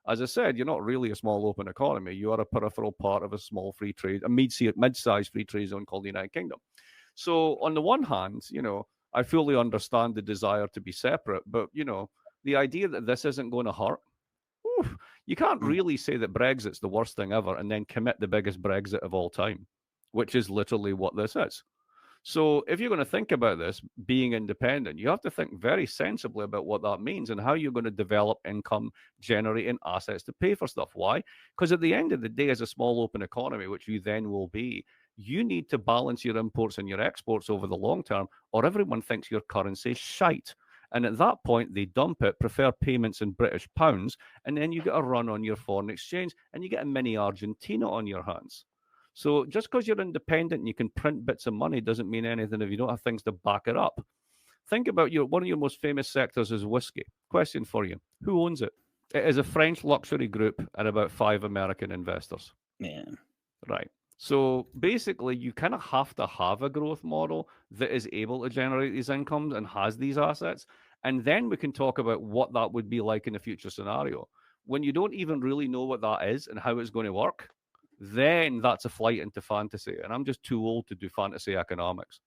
As I said, you're not really a small open economy. You are a peripheral part of a small free trade, a mid-sized free trade zone called the United Kingdom. So on the one hand, I fully understand the desire to be separate, but the idea that this isn't going to hurt, you can't really say that Brexit's the worst thing ever and then commit the biggest Brexit of all time, which is literally what this is. So if you're going to think about this being independent, you have to think very sensibly about what that means and how you're going to develop income generating assets to pay for stuff. Why? Because at the end of the day, as a small open economy, which you then will be, you need to balance your imports and your exports over the long term, or everyone thinks your currency is shite. And at that point, they dump it, prefer payments in British pounds, and then you get a run on your foreign exchange and you get a mini Argentina on your hands. So just because you're independent and you can print bits of money doesn't mean anything if you don't have things to back it up. Think about one of your most famous sectors is whiskey. Question for you. Who owns it? It is a French luxury group and about 5 American investors. Yeah. Right. So basically, you kind of have to have a growth model that is able to generate these incomes and has these assets. And then we can talk about what that would be like in a future scenario. When you don't even really know what that is and how it's going to work, then that's a flight into fantasy. And I'm just too old to do fantasy economics.